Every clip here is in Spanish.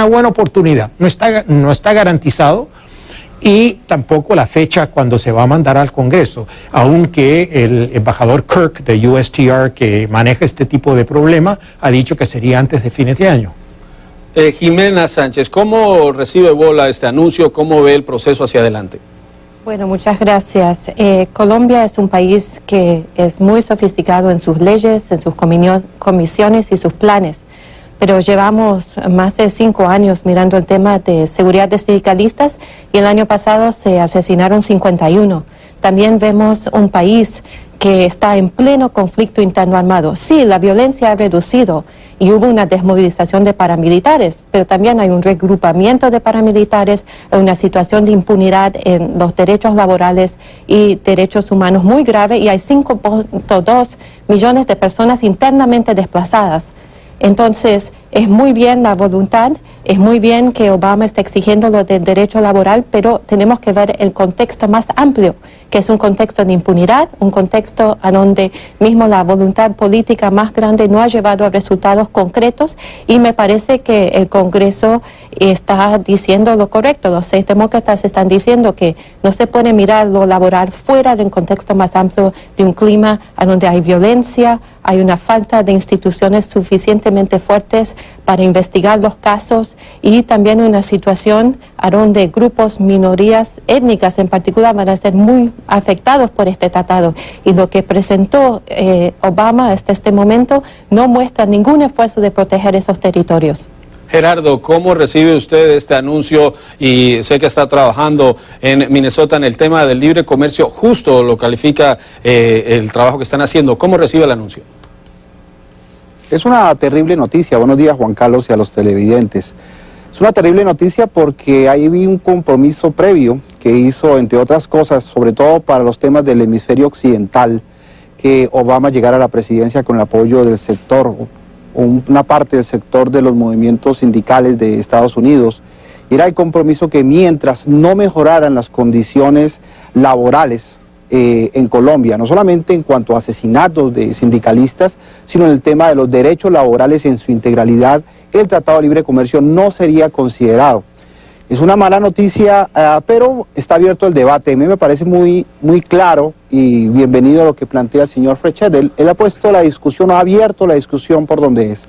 una buena oportunidad. No está garantizado, y tampoco la fecha cuando se va a mandar al Congreso, aunque el embajador Kirk de USTR, que maneja este tipo de problema, ha dicho que sería antes de fines de año. Jimena Sánchez, ¿cómo recibe Bola este anuncio? ¿Cómo ve el proceso hacia adelante? Bueno, muchas gracias. Colombia es un país que es muy sofisticado en sus leyes, en sus comisiones y sus planes. Pero llevamos más de 5 años mirando el tema de seguridad de sindicalistas y el año pasado se asesinaron 51. También vemos un país que está en pleno conflicto interno armado. Sí, la violencia ha reducido y hubo una desmovilización de paramilitares, pero también hay un regrupamiento de paramilitares, una situación de impunidad en los derechos laborales y derechos humanos muy grave, y hay 5.2 millones de personas internamente desplazadas. Entonces, es muy bien la voluntad, es muy bien que Obama esté exigiendo lo del derecho laboral, pero tenemos que ver el contexto más amplio, que es un contexto de impunidad, un contexto a donde mismo la voluntad política más grande no ha llevado a resultados concretos, y me parece que el Congreso está diciendo lo correcto. Los 6 demócratas están diciendo que no se puede mirar lo laboral fuera del contexto más amplio de un clima a donde hay violencia, hay una falta de instituciones suficientemente fuertes para investigar los casos, y también una situación a donde grupos, minorías étnicas en particular, van a ser muy afectados por este tratado. Y lo que presentó Obama hasta este momento no muestra ningún esfuerzo de proteger esos territorios. Gerardo, ¿cómo recibe usted este anuncio? Y sé que está trabajando en Minnesota en el tema del libre comercio, justo lo califica el trabajo que están haciendo. ¿Cómo recibe el anuncio? Es una terrible noticia. Buenos días, Juan Carlos, y a los televidentes. Es una terrible noticia porque ahí vi un compromiso previo que hizo, entre otras cosas, sobre todo para los temas del hemisferio occidental, que Obama llegara a la presidencia con el apoyo del sector, una parte del sector de los movimientos sindicales de Estados Unidos. Y era el compromiso que mientras no mejoraran las condiciones laborales en Colombia, no solamente en cuanto a asesinatos de sindicalistas, sino en el tema de los derechos laborales en su integralidad, el Tratado de Libre Comercio no sería considerado. Es una mala noticia, pero está abierto el debate. A mí me parece muy claro, y bienvenido a lo que plantea el señor Frechet. Él ha puesto la discusión, ha abierto la discusión por donde es.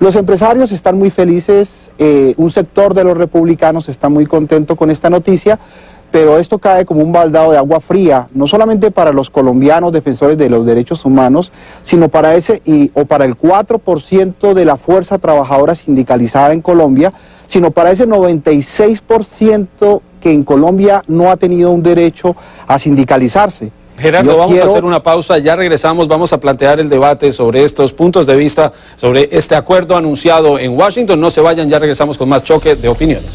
Los empresarios están muy felices, un sector de los republicanos está muy contento con esta noticia, pero esto cae como un baldado de agua fría, no solamente para los colombianos defensores de los derechos humanos, sino para para el 4% de la fuerza trabajadora sindicalizada en Colombia, sino para ese 96% que en Colombia no ha tenido un derecho a sindicalizarse. Gerardo, vamos a hacer una pausa, ya regresamos, vamos a plantear el debate sobre estos puntos de vista, sobre este acuerdo anunciado en Washington. No se vayan, ya regresamos con más choque de opiniones.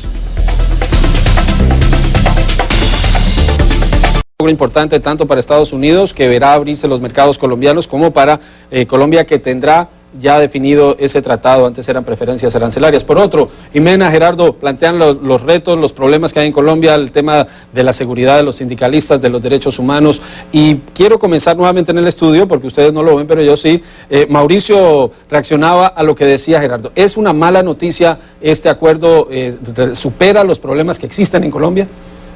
Importante tanto para Estados Unidos, que verá abrirse los mercados colombianos, como para Colombia, que tendrá ya definido ese tratado. Antes eran preferencias arancelarias. Por otro, Jimena, Gerardo, plantean los retos, los problemas que hay en Colombia, el tema de la seguridad de los sindicalistas, de los derechos humanos. Y quiero comenzar nuevamente en el estudio, porque ustedes no lo ven, pero yo sí. Mauricio reaccionaba a lo que decía Gerardo. ¿Es una mala noticia este acuerdo? ¿Supera los problemas que existen en Colombia?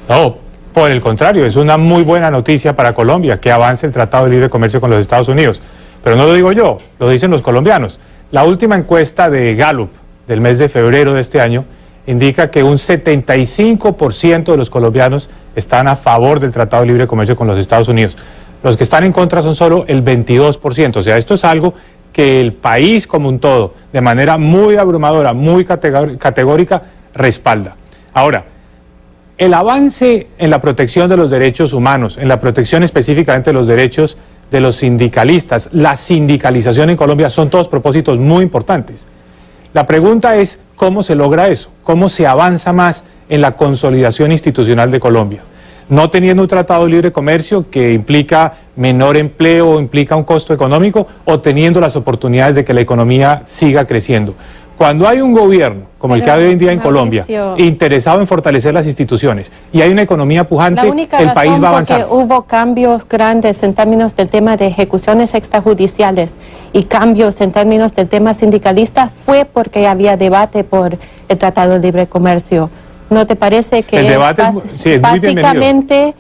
No. Por el contrario, es una muy buena noticia para Colombia que avance el Tratado de Libre Comercio con los Estados Unidos. Pero no lo digo yo, lo dicen los colombianos. La última encuesta de Gallup del mes de febrero de este año indica que un 75% de los colombianos están a favor del Tratado de Libre Comercio con los Estados Unidos. Los que están en contra son solo el 22%. O sea, esto es algo que el país como un todo, de manera muy abrumadora, muy categórica, respalda. Ahora, el avance en la protección de los derechos humanos, en la protección específicamente de los derechos de los sindicalistas, la sindicalización en Colombia, son todos propósitos muy importantes. La pregunta es, ¿cómo se logra eso? ¿Cómo se avanza más en la consolidación institucional de Colombia? No teniendo un tratado de libre comercio que implica menor empleo, implica un costo económico, o teniendo las oportunidades de que la economía siga creciendo. Cuando hay un gobierno, como el que hay hoy en día en Mauricio, Colombia, interesado en fortalecer las instituciones, y hay una economía pujante, la única el país razón va a avanzar. porque hubo cambios grandes en términos del tema de ejecuciones extrajudiciales y cambios en términos del tema sindicalista fue porque había debate por el Tratado de Libre Comercio. ¿No te parece que El debate es muy básicamente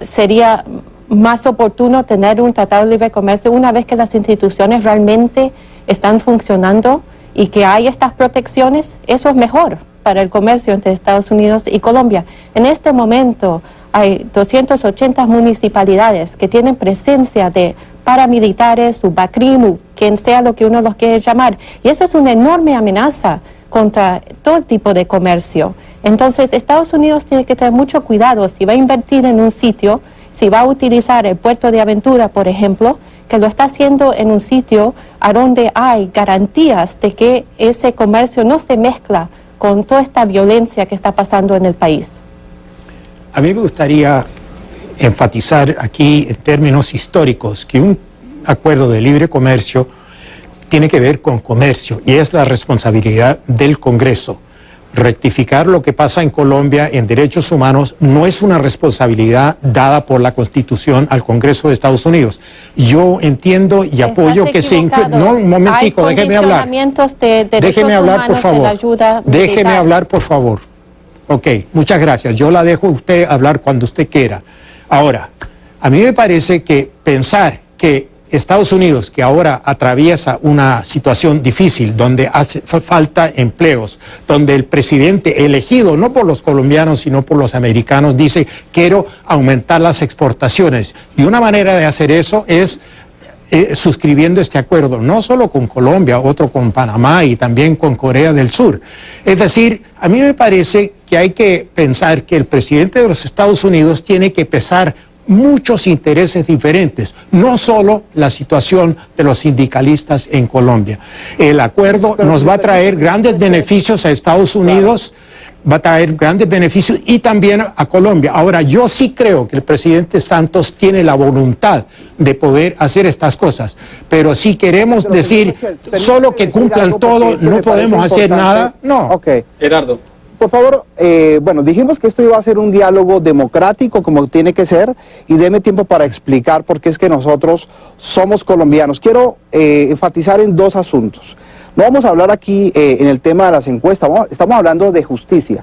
sería más oportuno tener un Tratado de Libre Comercio una vez que las instituciones realmente están funcionando y que hay estas protecciones? Eso es mejor para el comercio entre Estados Unidos y Colombia. En este momento hay 280 municipalidades que tienen presencia de paramilitares, BACRIM, quien sea lo que uno los quiere llamar, y eso es una enorme amenaza contra todo tipo de comercio. Entonces Estados Unidos tiene que tener mucho cuidado si va a invertir en un sitio, si va a utilizar el puerto de Aventura, por ejemplo, que lo está haciendo en un sitio a donde hay garantías de que ese comercio no se mezcla con toda esta violencia que está pasando en el país. A mí me gustaría enfatizar aquí en términos históricos que un acuerdo de libre comercio tiene que ver con comercio y es la responsabilidad del Congreso. Rectificar lo que pasa en Colombia en derechos humanos no es una responsabilidad dada por la Constitución al Congreso de Estados Unidos. Yo entiendo y apoyo que se incluya... No, un momentico, déjeme hablar. Déjeme hablar, por favor. Déjeme hablar, por favor. Ok, muchas gracias. Yo la dejo a usted hablar cuando usted quiera. Ahora, a mí me parece que pensar que Estados Unidos, que ahora atraviesa una situación difícil, donde hace falta empleos, donde el presidente elegido, no por los colombianos, sino por los americanos, dice, quiero aumentar las exportaciones. Y una manera de hacer eso es suscribiendo este acuerdo, no solo con Colombia, otro con Panamá y también con Corea del Sur. Es decir, a mí me parece que hay que pensar que el presidente de los Estados Unidos tiene que pesar muchos intereses diferentes, no solo la situación de los sindicalistas en Colombia. El acuerdo nos va a traer grandes beneficios a Estados Unidos, va a traer grandes beneficios y también a Colombia. Ahora, yo sí creo que el presidente Santos tiene la voluntad de poder hacer estas cosas, pero si queremos decir solo que cumplan todo, no podemos hacer nada, no. Okay. Gerardo. Por favor, bueno, dijimos que esto iba a ser un diálogo democrático como tiene que ser y deme tiempo para explicar por qué es que nosotros somos colombianos. Quiero enfatizar en dos asuntos. No vamos a hablar aquí en el tema de las encuestas, estamos hablando de justicia.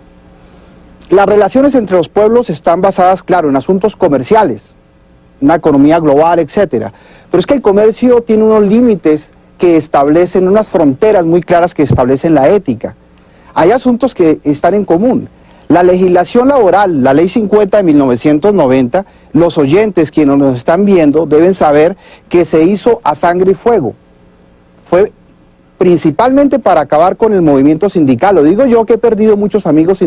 Las relaciones entre los pueblos están basadas, claro, en asuntos comerciales, una economía global, etcétera. Pero es que el comercio tiene unos límites que establecen, unas fronteras muy claras que establecen la ética. Hay asuntos que están en común. La legislación laboral, la Ley 50 de 1990, los oyentes quienes nos están viendo deben saber que se hizo a sangre y fuego. Fue principalmente para acabar con el movimiento sindical. Lo digo yo que he perdido muchos amigos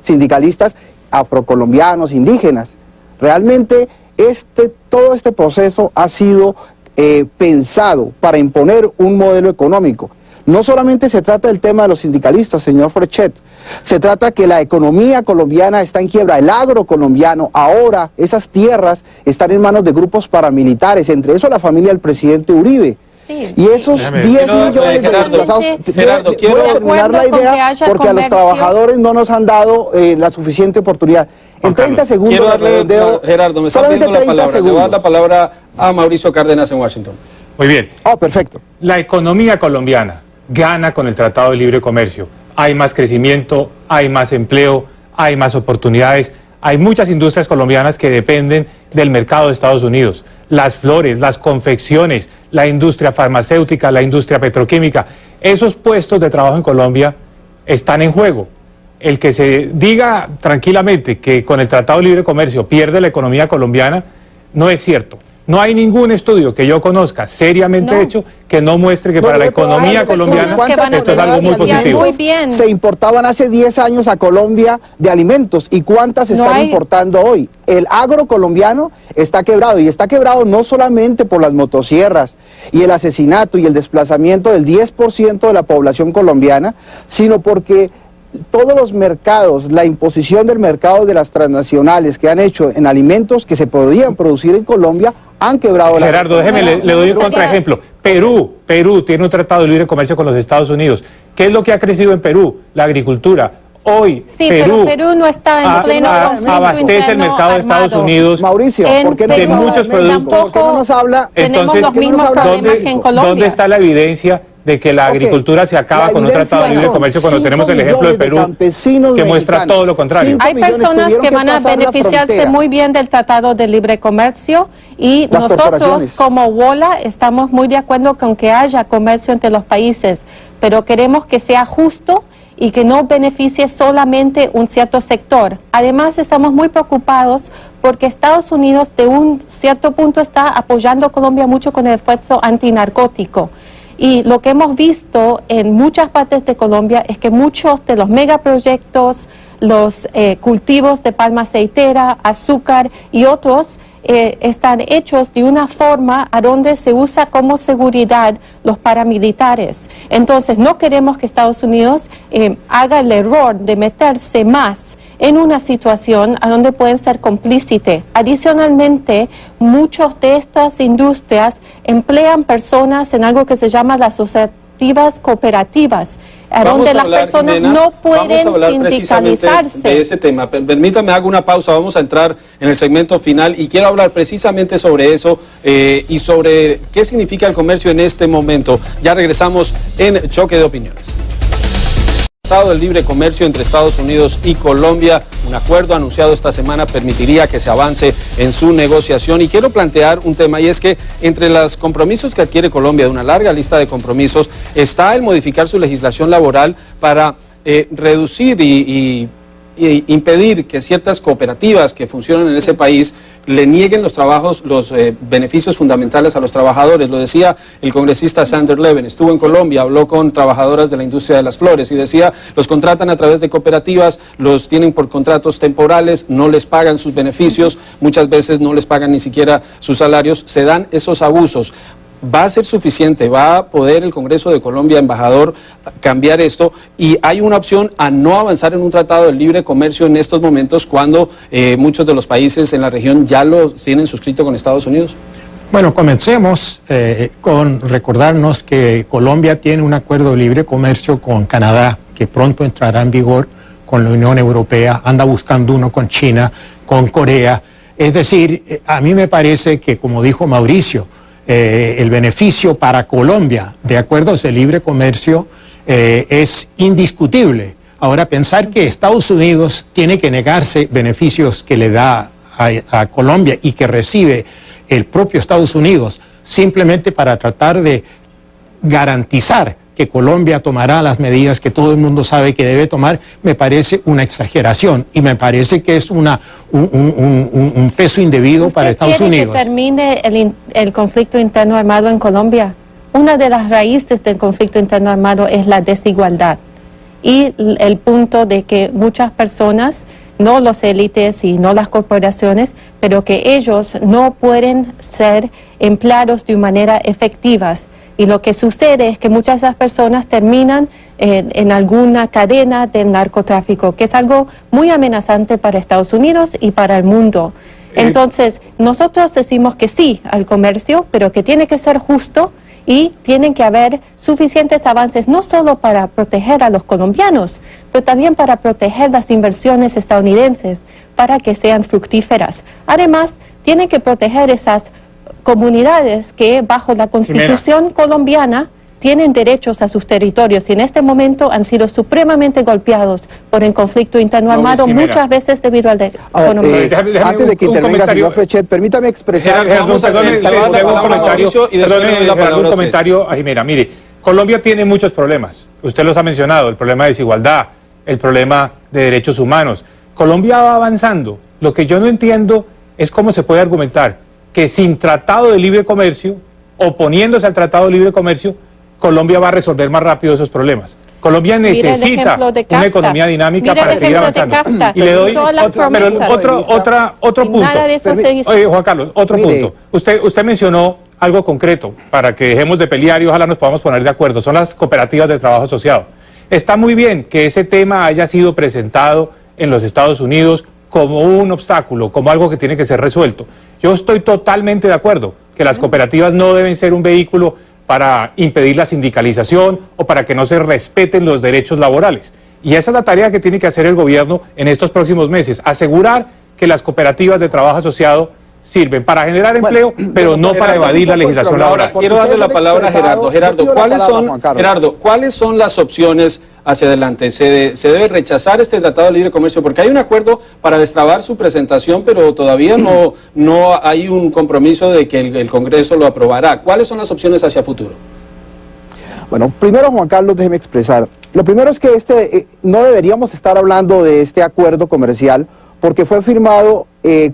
sindicalistas afrocolombianos, indígenas. Realmente todo este proceso ha sido pensado para imponer un modelo económico. No solamente se trata del tema de los sindicalistas, señor Frechet, se trata que la economía colombiana está en quiebra, el agro colombiano, ahora esas tierras están en manos de grupos paramilitares, entre eso la familia del presidente Uribe. Sí. Y esos 10 millones de desplazados, quiero terminar la idea porque a los trabajadores no nos han dado la suficiente oportunidad. En 30 segundos, quiero darle, Gerardo, me está pidiendo la palabra. Le voy a dar la palabra a Mauricio Cárdenas en Washington. Muy bien. Oh, perfecto. La economía colombiana gana con el Tratado de Libre Comercio. Hay más crecimiento, hay más empleo, hay más oportunidades. Hay muchas industrias colombianas que dependen del mercado de Estados Unidos. Las flores, las confecciones, la industria farmacéutica, la industria petroquímica. Esos puestos de trabajo en Colombia están en juego. El que se diga tranquilamente que con el Tratado de Libre Comercio pierde la economía colombiana, no es cierto. No hay ningún estudio que yo conozca seriamente hecho que no muestre que para la economía colombiana esto es algo muy positivo. Muy bien. Se importaban hace 10 años a Colombia de alimentos y cuántas se están importando hoy. El agro colombiano está quebrado y está quebrado no solamente por las motosierras y el asesinato y el desplazamiento del 10% de la población colombiana, sino porque todos los mercados, la imposición del mercado de las transnacionales que han hecho en alimentos que se podían producir en Colombia han quebrado la... Gerardo, déjeme, le doy un contraejemplo. Perú tiene un tratado de libre comercio con los Estados Unidos. ¿Qué es lo que ha crecido en Perú? La agricultura. Hoy, sí, pero Perú no está en pleno conflicto abastece el mercado de Estados Unidos. Mauricio, ¿por qué no de muchos productos? Tampoco no nos habla? Tenemos los mismos problemas que en Colombia. ¿Dónde está la evidencia de que la agricultura se acaba con un tratado de libre comercio cuando tenemos el ejemplo de Perú que muestra todo lo contrario? Hay personas que van a beneficiarse muy bien del tratado de libre comercio y nosotros como WOLA estamos muy de acuerdo con que haya comercio entre los países, pero queremos que sea justo y que no beneficie solamente un cierto sector. Además, estamos muy preocupados porque Estados Unidos de un cierto punto está apoyando a Colombia mucho con el esfuerzo antinarcótico. Y lo que hemos visto en muchas partes de Colombia es que muchos de los megaproyectos, los cultivos de palma aceitera, azúcar y otros están hechos de una forma a donde se usa como seguridad los paramilitares. Entonces no queremos que Estados Unidos haga el error de meterse más en una situación a donde pueden ser cómplices. Adicionalmente, muchas de estas industrias emplean personas en algo que se llama las asociativas cooperativas, donde las personas Jimena, no pueden vamos a hablar sindicalizarse. De ese tema. Permítame, hago una pausa, vamos a entrar en el segmento final y quiero hablar precisamente sobre eso y sobre qué significa el comercio en este momento. Ya regresamos en Choque de Opiniones. Tratado del libre comercio entre Estados Unidos y Colombia, un acuerdo anunciado esta semana permitiría que se avance en su negociación y quiero plantear un tema y es que entre los compromisos que adquiere Colombia, de una larga lista de compromisos, está el modificar su legislación laboral para reducir y impedir que ciertas cooperativas que funcionan en ese país le nieguen los trabajos, los beneficios fundamentales a los trabajadores. Lo decía el congresista Sander Levin, estuvo en Colombia, habló con trabajadoras de la industria de las flores y decía, los contratan a través de cooperativas, los tienen por contratos temporales, no les pagan sus beneficios, muchas veces no les pagan ni siquiera sus salarios, se dan esos abusos. ¿Va a ser suficiente? ¿Va a poder el Congreso de Colombia, embajador, cambiar esto? Y hay una opción a no avanzar en un tratado de libre comercio en estos momentos cuando muchos de los países en la región ya lo tienen suscrito con Estados Unidos. Bueno, comencemos con recordarnos que Colombia tiene un acuerdo de libre comercio con Canadá que pronto entrará en vigor, con la Unión Europea, anda buscando uno con China, con Corea. Es decir, a mí me parece que, como dijo Mauricio, el beneficio para Colombia de acuerdos de libre comercio es indiscutible. Ahora, pensar que Estados Unidos tiene que negarse beneficios que le da a Colombia y que recibe el propio Estados Unidos simplemente para tratar de garantizar que Colombia tomará las medidas que todo el mundo sabe que debe tomar, me parece una exageración y me parece que es un peso indebido para Estados Unidos. ¿Quiere que termine el conflicto interno armado en Colombia? Una de las raíces del conflicto interno armado es la desigualdad y el punto de que muchas personas, no los élites y no las corporaciones, pero que ellos no pueden ser empleados de manera efectiva. Y lo que sucede es que muchas de esas personas terminan en alguna cadena del narcotráfico, que es algo muy amenazante para Estados Unidos y para el mundo. Entonces, nosotros decimos que sí al comercio, pero que tiene que ser justo y tienen que haber suficientes avances, no solo para proteger a los colombianos, pero también para proteger las inversiones estadounidenses, para que sean fructíferas. Además, tienen que proteger esas comunidades que bajo la Constitución colombiana tienen derechos a sus territorios y en este momento han sido supremamente golpeados por el conflicto interno armado, muchas veces debido al economía. Antes de que intervenga, señor Frechet, permítame expresar... Un comentario a Jimena. Mire, Colombia tiene muchos problemas. Usted los ha mencionado, el problema de desigualdad, el problema de derechos humanos. Colombia va avanzando. Lo que yo no entiendo es cómo se puede argumentar que sin tratado de libre comercio, oponiéndose al tratado de libre comercio, Colombia va a resolver más rápido esos problemas. Colombia necesita una economía dinámica para seguir avanzando. Y le doy otro punto. Oye, Juan Carlos, otro punto. Usted mencionó algo concreto para que dejemos de pelear y ojalá nos podamos poner de acuerdo. Son las cooperativas de trabajo asociado. Está muy bien que ese tema haya sido presentado en los Estados Unidos como un obstáculo, como algo que tiene que ser resuelto. Yo estoy totalmente de acuerdo que las cooperativas no deben ser un vehículo para impedir la sindicalización o para que no se respeten los derechos laborales. Y esa es la tarea que tiene que hacer el gobierno en estos próximos meses, asegurar que las cooperativas de trabajo asociado sirven para generar empleo, pero no para evadir la legislación laboral. Ahora, quiero darle la palabra a Gerardo. Gerardo, ¿cuáles son las opciones hacia adelante? ¿Se debe rechazar este Tratado de Libre Comercio? Porque hay un acuerdo para destrabar su presentación, pero todavía no hay un compromiso de que el Congreso lo aprobará. ¿Cuáles son las opciones hacia futuro? Bueno, primero, Juan Carlos, déjeme expresar. Lo primero es que no deberíamos estar hablando de este acuerdo comercial porque fue firmado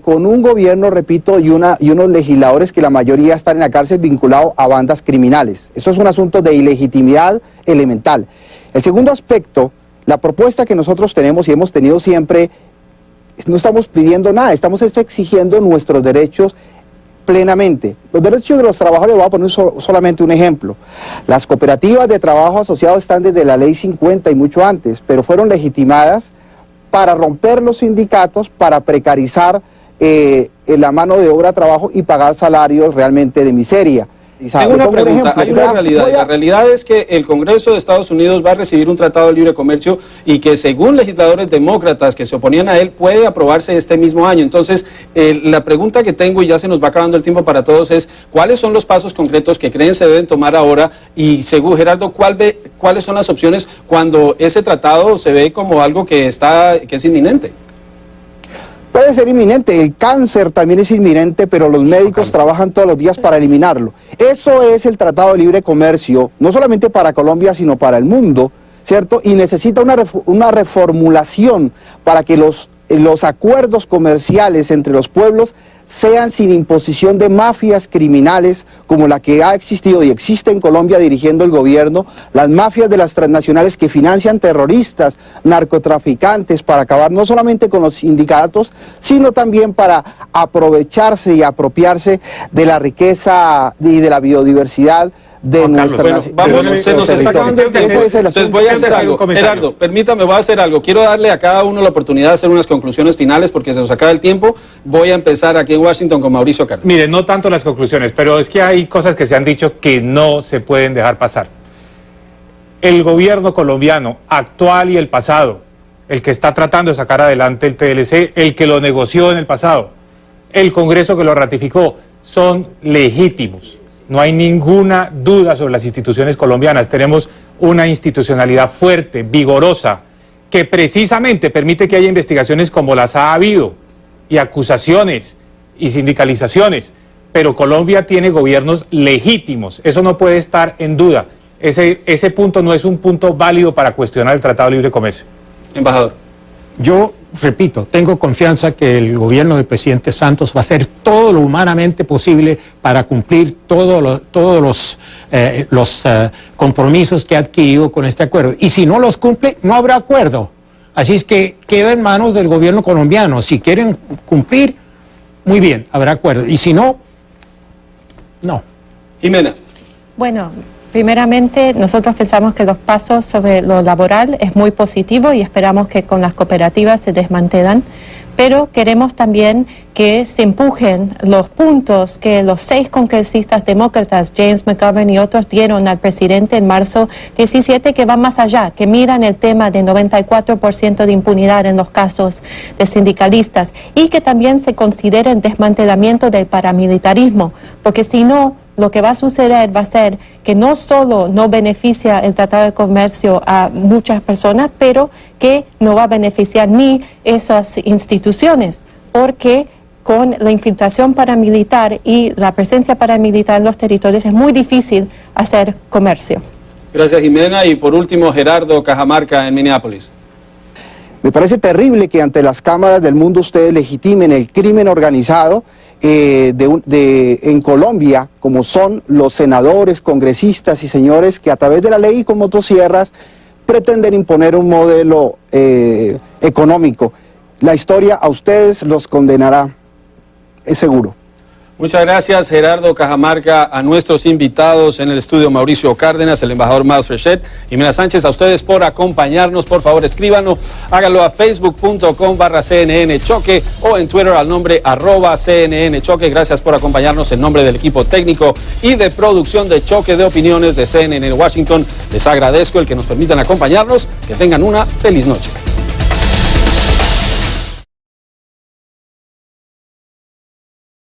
con un gobierno, repito, y unos legisladores que la mayoría están en la cárcel vinculados a bandas criminales. Eso es un asunto de ilegitimidad elemental. El segundo aspecto, la propuesta que nosotros tenemos y hemos tenido siempre, no estamos pidiendo nada, estamos exigiendo nuestros derechos plenamente. Los derechos de los trabajadores, voy a poner solamente un ejemplo. Las cooperativas de trabajo asociado están desde la ley 50 y mucho antes, pero fueron legitimadas para romper los sindicatos, para precarizar la mano de obra, trabajo y pagar salarios realmente de miseria. Tengo una pregunta, hay una realidad, la realidad es que el Congreso de Estados Unidos va a recibir un tratado de libre comercio y que según legisladores demócratas que se oponían a él puede aprobarse este mismo año. Entonces, la pregunta que tengo, y ya se nos va acabando el tiempo para todos, es ¿cuáles son los pasos concretos que creen se deben tomar ahora? Y según Gerardo, ¿cuáles son las opciones cuando ese tratado se ve como algo que es inminente? Puede ser inminente, el cáncer también es inminente, pero los médicos trabajan todos los días para eliminarlo. Eso es el Tratado de Libre Comercio, no solamente para Colombia, sino para el mundo, ¿cierto? Y necesita una reformulación para que los acuerdos comerciales entre los pueblos sean sin imposición de mafias criminales como la que ha existido y existe en Colombia dirigiendo el gobierno, las mafias de las transnacionales que financian terroristas, narcotraficantes, para acabar no solamente con los sindicatos, sino también para aprovecharse y apropiarse de la riqueza y de la biodiversidad de nuestra nación. Se nos está acabando el tiempo. Entonces voy a hacer algo. Gerardo, permítame, voy a hacer algo. Quiero darle a cada uno la oportunidad de hacer unas conclusiones finales porque se nos acaba el tiempo. Voy a empezar aquí en Washington con Mauricio Cárdenas. Mire, no tanto las conclusiones, pero es que hay cosas que se han dicho que no se pueden dejar pasar. El gobierno colombiano actual y el pasado, el que está tratando de sacar adelante el TLC, el que lo negoció en el pasado, el Congreso que lo ratificó, son legítimos. No hay ninguna duda sobre las instituciones colombianas. Tenemos una institucionalidad fuerte, vigorosa, que precisamente permite que haya investigaciones como las ha habido, y acusaciones y sindicalizaciones. Pero Colombia tiene gobiernos legítimos. Eso no puede estar en duda. Ese punto no es un punto válido para cuestionar el Tratado de Libre Comercio. Embajador. Yo repito, tengo confianza que el gobierno del presidente Santos va a hacer todo lo humanamente posible para cumplir todos los compromisos que ha adquirido con este acuerdo. Y si no los cumple, no habrá acuerdo. Así es que queda en manos del gobierno colombiano. Si quieren cumplir, muy bien, habrá acuerdo. Y si no, no. Jimena. Bueno, primeramente, nosotros pensamos que los pasos sobre lo laboral es muy positivo y esperamos que con las cooperativas se desmantelan, pero queremos también que se empujen los puntos que los 6 congresistas demócratas, James McGovern y otros, dieron al presidente en marzo 17, que van más allá, que miran el tema de 94% de impunidad en los casos de sindicalistas y que también se considere el desmantelamiento del paramilitarismo, porque si no, lo que va a suceder va a ser que no solo no beneficia el Tratado de Comercio a muchas personas, pero que no va a beneficiar ni esas instituciones, porque con la infiltración paramilitar y la presencia paramilitar en los territorios es muy difícil hacer comercio. Gracias, Jimena. Y por último, Gerardo Cajamarca en Minneapolis. Me parece terrible que ante las cámaras del mundo ustedes legitimen el crimen organizado en Colombia, como son los senadores, congresistas y señores que a través de la ley y con motosierras pretenden imponer un modelo económico. La historia a ustedes los condenará, es seguro. Muchas gracias, Gerardo Cajamarca, a nuestros invitados en el estudio, Mauricio Cárdenas, el embajador Miles Frechette, y Mira Sánchez, a ustedes por acompañarnos. Por favor, escríbanos, háganlo a facebook.com/CNN Choque o en Twitter al nombre @CNN Choque. Gracias por acompañarnos en nombre del equipo técnico y de producción de Choque de Opiniones de CNN Washington. Les agradezco el que nos permitan acompañarnos. Que tengan una feliz noche.